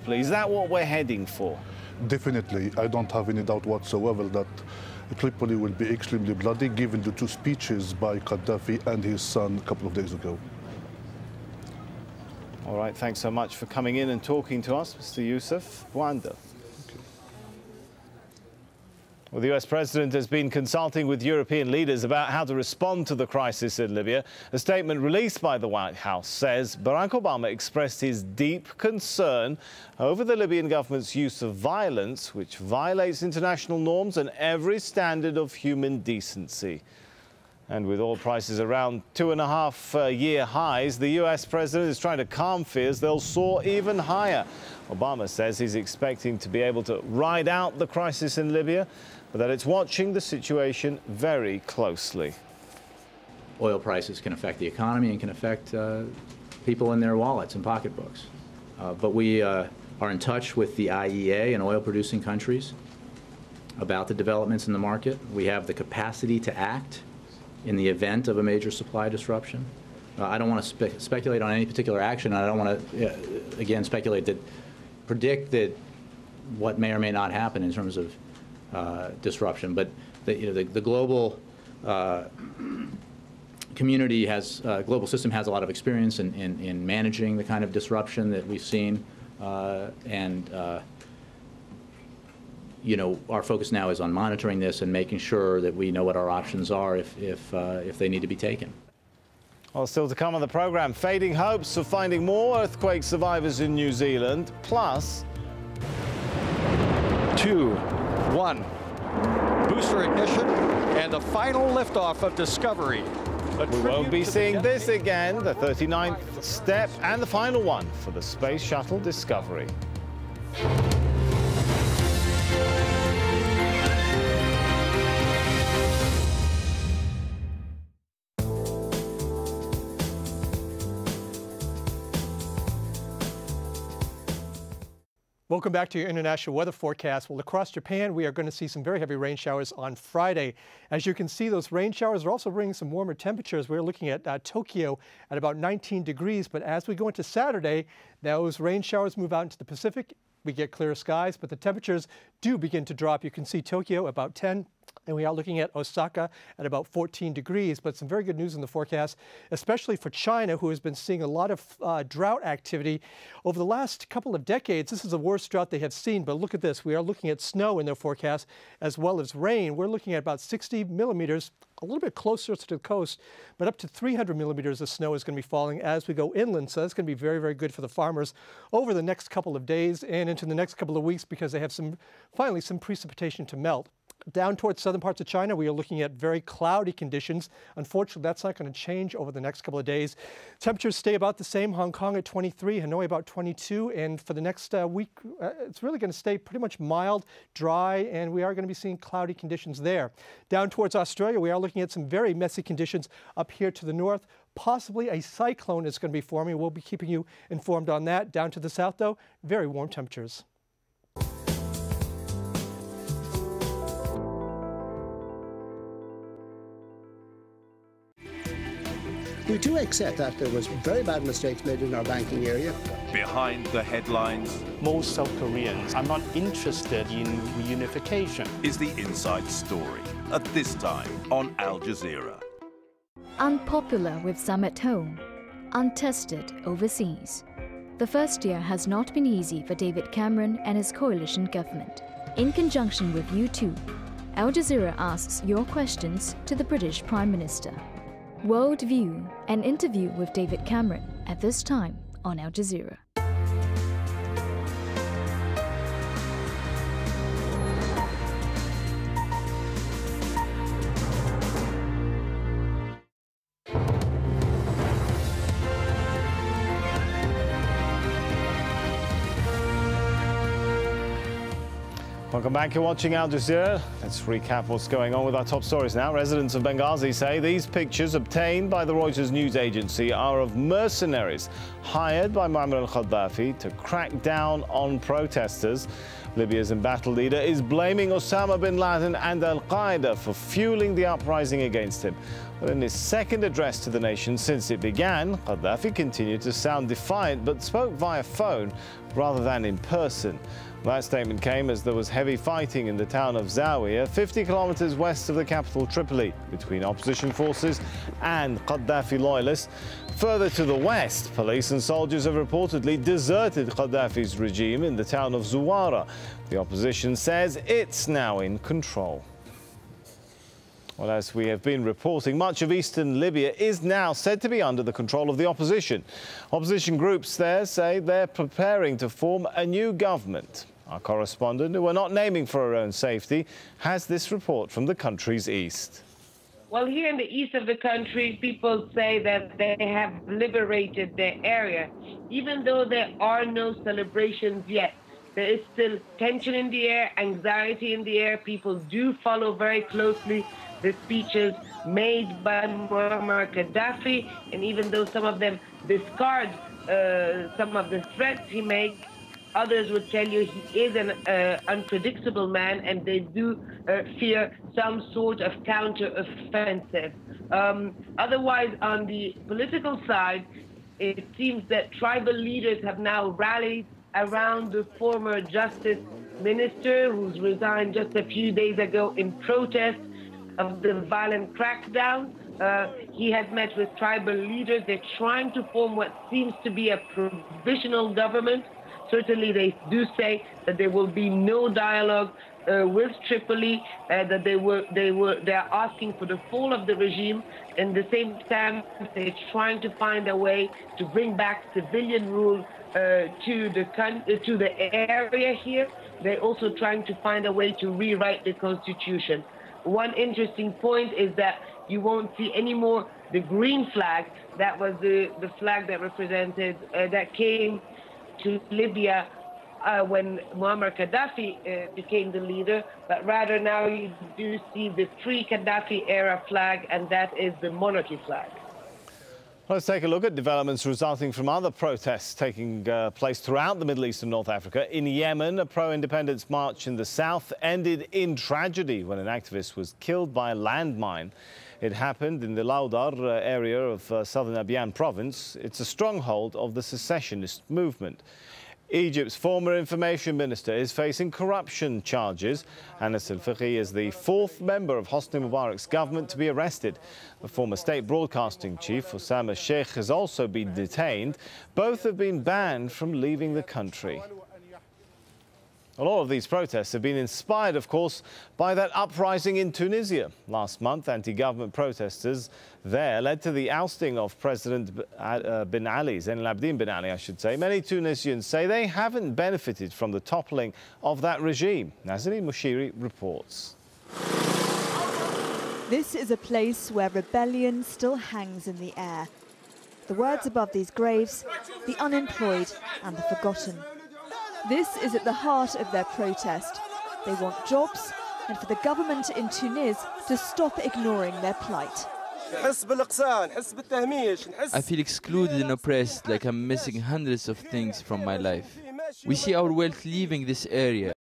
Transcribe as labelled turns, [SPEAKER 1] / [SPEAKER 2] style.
[SPEAKER 1] Tripoli? Is that what we're heading for?
[SPEAKER 2] Definitely. I don't have any doubt whatsoever that Tripoli will be extremely bloody, given the two speeches by Gaddafi and his son a couple of days ago.
[SPEAKER 1] All right, thanks so much for coming in and talking to us, Mr. Youssef Bouanda. Well, the US president has been consulting with European leaders about how to respond to the crisis in Libya. A statement released by the White House says Barack Obama expressed his deep concern over the Libyan government's use of violence, which violates international norms and every standard of human decency. And with oil prices around 2.5-year highs, the US president is trying to calm fears they'll soar even higher. Obama says he's expecting to be able to ride out the crisis in Libya, but that it's watching the situation very closely.
[SPEAKER 3] Oil prices can affect the economy and can affect people in their wallets and pocketbooks. But we are in touch with the IEA and oil-producing countries about the developments in the market. We have the capacity to act in the event of a major supply disruption. I don't want to speculate on any particular action. I don't want to, again, predict that what may or may not happen in terms of disruption. But the global community has, global system has a lot of experience in managing the kind of disruption that we've seen, you know, our focus now is on monitoring this and making sure that we know what our options are if they need to be taken.
[SPEAKER 1] Well, still to come on the programme, fading hopes of finding more earthquake survivors in New Zealand, plus
[SPEAKER 4] 2, 1. Booster ignition and the final liftoff of Discovery.
[SPEAKER 1] We won't be seeing this again, the 39th step and the final one for the Space Shuttle Discovery.
[SPEAKER 5] Welcome back to your international weather forecast. Well, across Japan, we are going to see some very heavy rain showers on Friday. As you can see, those rain showers are also bringing some warmer temperatures. We're looking at Tokyo at about 19 degrees. But as we go into Saturday, those rain showers move out into the Pacific. We get clear skies, but the temperatures do begin to drop. You can see Tokyo about 10. And we are looking at Osaka at about 14 degrees, but some very good news in the forecast, especially for China, who has been seeing a lot of drought activity over the last couple of decades. This is the worst drought they have seen, but look at this. We are looking at snow in their forecast as well as rain. We're looking at about 60 millimeters, a little bit closer to the coast, but up to 300 millimeters of snow is going to be falling as we go inland. So that's going to be very, very good for the farmers over the next couple of days and into the next couple of weeks because they have finally some precipitation to melt. Down towards southern parts of China, we are looking at very cloudy conditions. Unfortunately, that's not going to change over the next couple of days. Temperatures stay about the same. Hong Kong at 23, Hanoi about 22. And for the next week, it's really going to stay pretty much mild, dry, and we are going to be seeing cloudy conditions there. Down towards Australia, we are looking at some very messy conditions up here to the north. Possibly a cyclone is going to be forming. We'll be keeping you informed on that. Down to the south, though, very warm temperatures.
[SPEAKER 6] We do accept that there was very bad mistakes made in our banking area.
[SPEAKER 7] Behind the headlines,
[SPEAKER 8] most South Koreans are not interested in reunification.
[SPEAKER 7] Is the inside story at this time on Al Jazeera.
[SPEAKER 9] Unpopular with some at home, untested overseas. The first year has not been easy for David Cameron and his coalition government. In conjunction with U2, Al Jazeera asks your questions to the British Prime Minister. World View, an interview with David Cameron at this time on Al Jazeera.
[SPEAKER 1] Welcome back. You're watching Al Jazeera. Let's recap what's going on with our top stories now. Residents of Benghazi say these pictures obtained by the Reuters news agency are of mercenaries hired by Muammar al-Gaddafi to crack down on protesters. Libya's embattled leader is blaming Osama bin Laden and al-Qaeda for fueling the uprising against him. But in his second address to the nation since it began, Gaddafi continued to sound defiant but spoke via phone rather than in person. That statement came as there was heavy fighting in the town of Zawiya, 50 kilometers west of the capital Tripoli, between opposition forces and Gaddafi loyalists. Further to the west, police and soldiers have reportedly deserted Gaddafi's regime in the town of Zuwara. The opposition says it's now in control. Well, as we have been reporting, much of eastern Libya is now said to be under the control of the opposition. Opposition groups there say they're preparing to form a new government. Our correspondent, who we're not naming for her own safety, has this report from the country's east.
[SPEAKER 10] Well, here in the east of the country, people say that they have liberated their area. Even though there are no celebrations yet, there is still tension in the air, anxiety in the air. People do follow very closely the speeches made by Muammar Gaddafi, and even though some of them discard some of the threats he makes, others would tell you he is an unpredictable man, and they do fear some sort of counter-offensive. Otherwise, on the political side, it seems that tribal leaders have now rallied around the former justice minister, who's resigned just a few days ago in protest of the violent crackdown. He has met with tribal leaders. They're trying to form what seems to be a provisional government. Certainly, they do say that there will be no dialogue with Tripoli, that they're asking for the fall of the regime. In the same time, they're trying to find a way to bring back civilian rule to the area here. They're also trying to find a way to rewrite the constitution. One interesting point is that you won't see anymore the green flag. That was the flag that represented, that came to Libya when Muammar Gaddafi became the leader, but rather now you do see the pre-Gaddafi era flag, and that is the monarchy flag.
[SPEAKER 1] Let's take a look at developments resulting from other protests taking place throughout the Middle East and North Africa. In Yemen, a pro-independence march in the south ended in tragedy when an activist was killed by a landmine. It happened in the Laudar area of southern Abyan province. It's a stronghold of the secessionist movement. Egypt's former information minister is facing corruption charges. Anas al-Fiqi is the fourth member of Hosni Mubarak's government to be arrested. The former state broadcasting chief, Osama Sheikh, has also been detained. Both have been banned from leaving the country. Well, all of these protests have been inspired, of course, by that uprising in Tunisia. Last month, anti-government protesters there led to the ousting of President Ben Ali, Zain al-Abidine Ben Ali, I should say. Many Tunisians say they haven't benefited from the toppling of that regime. Nazarine Mushiri reports.
[SPEAKER 11] This is a place where rebellion still hangs in the air. The words above these graves, the unemployed and the forgotten. This is at the heart of their protest. They want jobs and for the government in Tunis to stop ignoring their plight.
[SPEAKER 12] I feel excluded and oppressed, like I'm missing hundreds of things from my life. We see our wealth leaving this area.